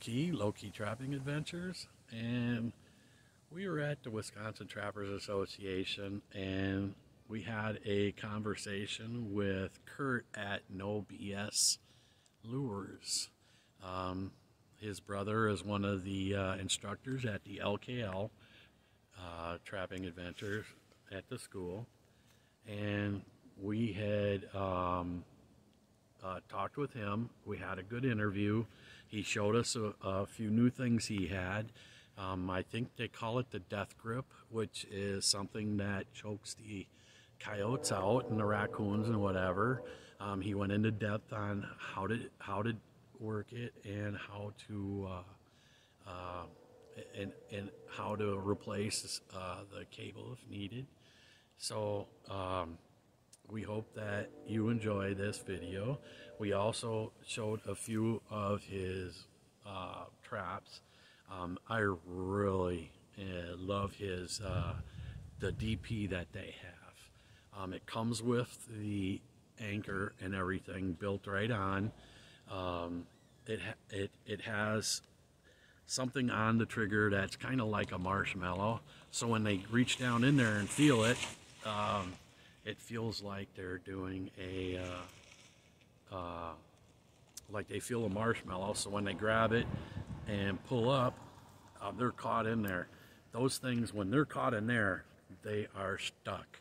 Low-Key Trapping Adventures, and we were at the Wisconsin Trappers Association, and we had a conversation with Kurt at No BS Lures. His brother is one of the instructors at the LKL Trapping Adventures at the school, and we had talked with him. We had a good interview. He showed us a few new things he had. I think they call it the death grip, which is something that chokes the coyotes out and the raccoons and whatever. He went into depth on how to work it and how to and how to replace the cable if needed. So we hope that you enjoy this video. We also showed a few of his traps. I really love his the DP that they have. It comes with the anchor and everything built right on. It has something on the trigger that's kind of like a marshmallow. So when they reach down in there and feel it, it feels like they're doing a like they feel a marshmallow. So when they grab it and pull up, they're caught in there. Those things, when they're caught in there, they are stuck.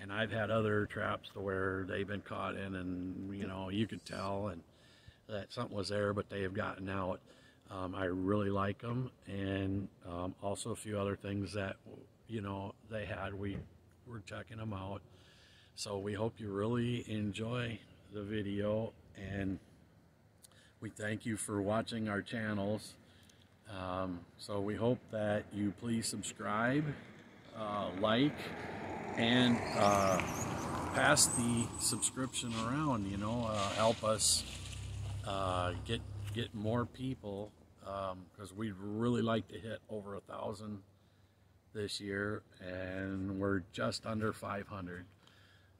And I've had other traps to where they've been caught in, and you know, you could tell and that something was there, but they have gotten out. I really like them, and also a few other things that, you know, they had. We were checking them out. So we hope you really enjoy the video, and we thank you for watching our channels. So we hope that you please subscribe, like, and pass the subscription around, you know, help us get more people, because we'd really like to hit over 1,000 this year, and we're just under 500.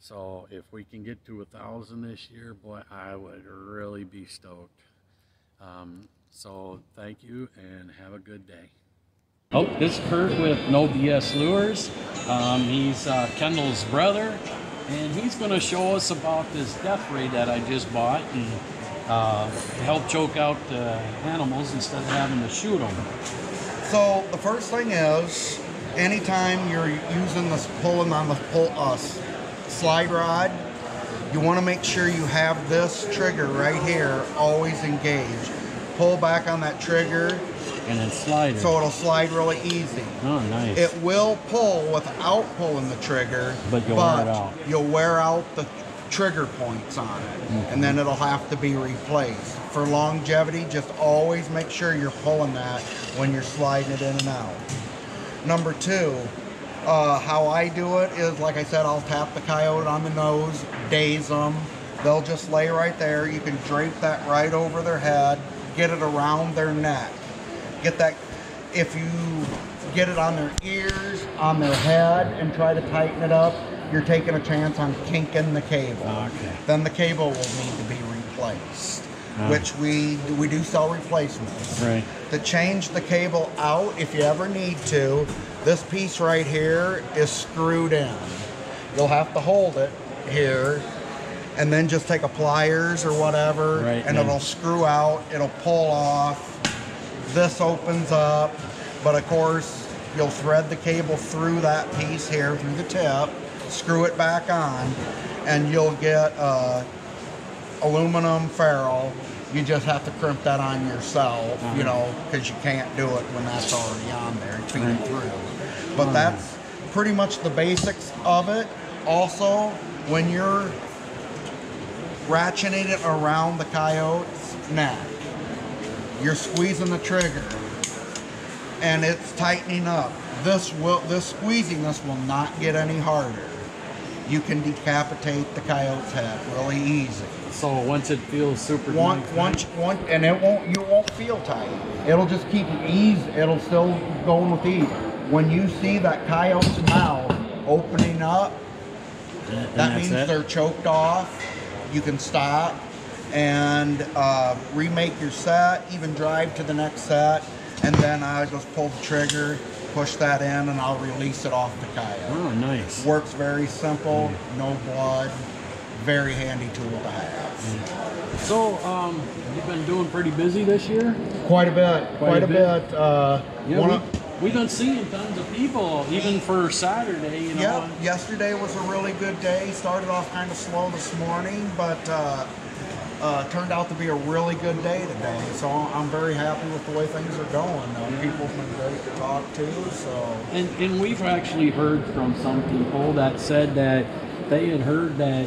So if we can get to 1,000 this year, boy, I would really be stoked. So thank you and have a good day. Oh, this is Kurt with No BS Lures. He's Kendall's brother, and he's going to show us about this death ray that I just bought, and to help choke out the animals instead of having to shoot them. So the first thing is, anytime you're using this, pulling on the slide rod, you want to make sure you have this trigger right here always engaged. Pull back on that trigger, and then slide it. So it'll slide really easy. Oh, nice. It will pull without pulling the trigger, but you'll wear it out. You'll wear out the trigger points on it, and then it'll have to be replaced. For longevity, just always make sure you're pulling that when you're sliding it in and out. Number two, how I do it is, like I said, I'll tap the coyote on the nose, daze them. They'll just lay right there. You can drape that right over their head, get it around their neck. Get that, if you get it on their ears, on their head, and try to tighten it up, you're taking a chance on kinking the cable. Okay. Then the cable will need to be replaced, which we do sell replacements. Right. To change the cable out, if you ever need to, this piece right here is screwed in. You'll have to hold it here, and then just take a pliers or whatever, and it'll screw out, it'll pull off. This opens up, but of course you'll thread the cable through that piece here, through the tip, screw it back on, and you'll get aluminum ferrule. You just have to crimp that on yourself, you know, because you can't do it when that's already on there and feed it through. But that's pretty much the basics of it. Also, when you're ratcheting it around the coyote's neck, you're squeezing the trigger and it's tightening up. Squeezing this will not get any harder. You can decapitate the coyote's head really easy. So once it feels super once and you won't feel tight. It'll just keep ease. It'll still going with ease. When you see that coyote's mouth opening up, that means they're choked off. You can stop. and remake your set, even drive to the next set, and then I just pull the trigger, push that in, and I'll release it off the coyote. Oh, nice. Works very simple, no blood, very handy tool to have. So, you've been doing pretty busy this year? Quite a bit, quite a bit. Yeah, we've been seeing tons of people, even for Saturday, you know. Yeah, yesterday was a really good day. Started off kind of slow this morning, but turned out to be a really good day today. So I'm very happy with the way things are going. People's been great to talk to. So And we've actually heard from some people that said that they had heard that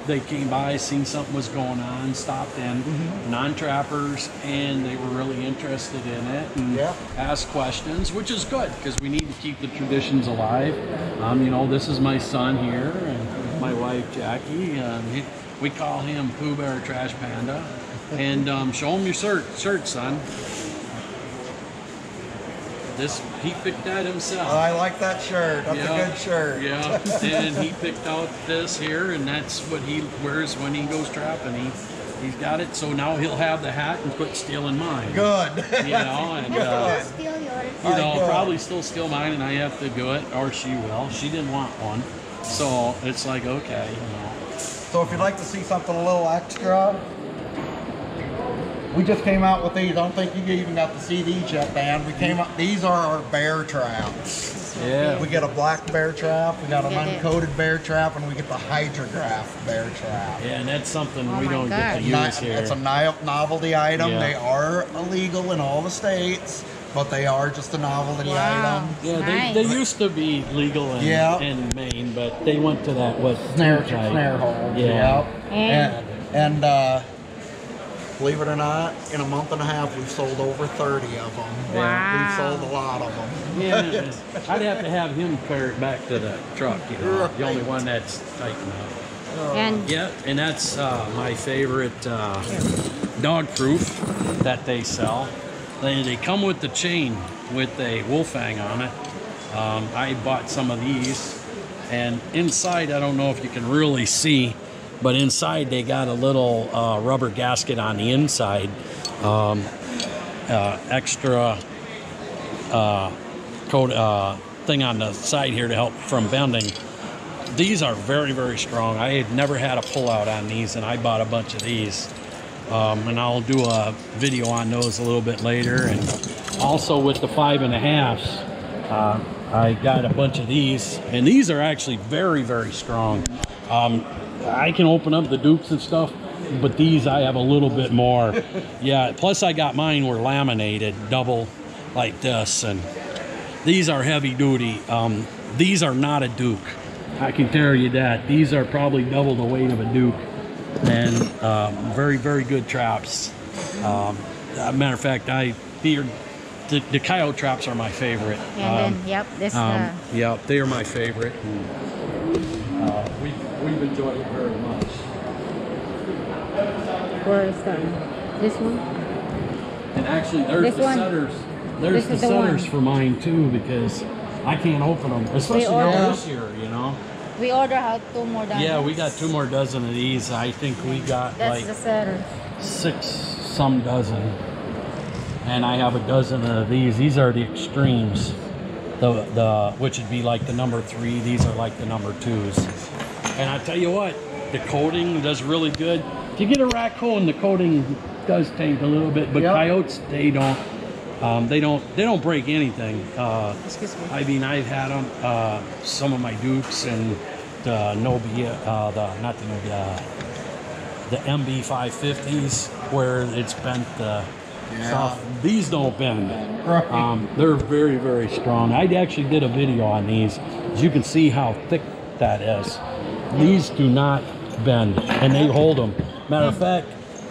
they came by, seen something was going on, stopped in, non-trappers, and they were really interested in it and asked questions, which is good because we need to keep the traditions alive. You know, this is my son here and my wife Jackie. We call him Pooh Bear Trash Panda. And show him your shirt, son. He picked that himself. I like that shirt. That's a good shirt. Yeah, and he picked out this here, and that's what he wears when he goes trapping. He's got it, so now he'll have the hat and quit stealing mine. Good. You know, and Steal yours. you know, probably still steal mine, and I have to do it, or she will. She didn't want one, so it's like, okay, you know. So if you'd like to see something a little extra, we just came out with these. I don't think you even got to see these yet, Dan. We came up. These are our bear traps. Yeah. We get a black bear trap. We got an uncoated bear trap, and we get the hydrograph bear trap. Yeah, and that's something Oh we my don't get to use here. It's a novelty item. Yeah. They are illegal in all the states, but they are just a novelty item. Yeah, Nice. they used to be legal in Maine, but they went to that Snare type. hold. Yeah. And believe it or not, in a month and a half, we've sold over 30 of them. Wow. We've sold a lot of them. Yeah, I'd have to have him carry it back to the truck, you know, the only one that's tight enough. And Yeah, and that's my favorite dog proof that they sell. They come with the chain with a wolf fang on it. I bought some of these, and inside, I don't know if you can really see, but inside they got a little rubber gasket on the inside, extra coat thing on the side here to help from bending. These are very, very strong. I had never had a pullout on these, and I bought a bunch of these. And I'll do a video on those a little bit later. And also with the 5.5s, I got a bunch of these, and these are actually very, very strong. I can open up the dupes and stuff, but these I have a little bit more. Yeah, plus I got mine were laminated, double like this, and these are heavy duty. These are not a Duke. I can tell you that. These are probably double the weight of a Duke, and very, very good traps. Matter of fact, the coyote traps are my favorite. then, yep, this Yeah, they are my favorite. We've enjoyed it very much. where's this one? And actually, there's This the one? setters. There's This the is the setters one. for mine too, because I can't open them, especially ordered- this year, you know. We order out 2 more dozen. Yeah, we got 2 more dozen of these. I think we got That's like the setter. 6 some dozen, and I have a dozen of these. These are the extremes, the which would be like the number 3. These are like the number 2s. And I tell you what, the coating does really good. If you get a raccoon, the coating does taint a little bit, but coyotes, they don't. They don't break anything. Excuse me. I mean, I've had them, some of my Dukes and the Nobia, the MB550s, where it's bent stuff. These don't bend. They're very, very strong. I actually did a video on these. As you can see how thick that is. These do not bend, and they hold them. Matter of fact,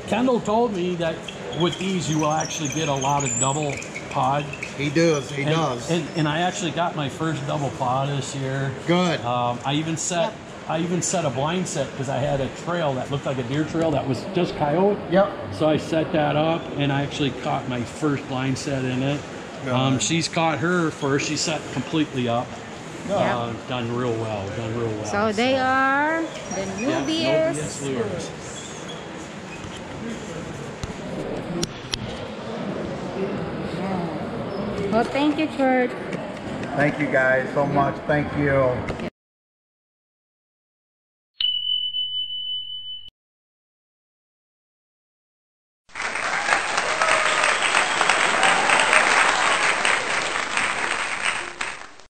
Kendall told me that with these you will actually get a lot of double pod. He does. He does. And I actually got my first double pod this year. Good. I even set a blind set because I had a trail that looked like a deer trail that was just coyote. Yep. So I set that up, and I actually caught my first blind set in it. She's caught her first. She set completely up. Done real well. So they are the Nubius Nubius lures. Well, thank you, Kurt. Thank you guys so much. Thank you.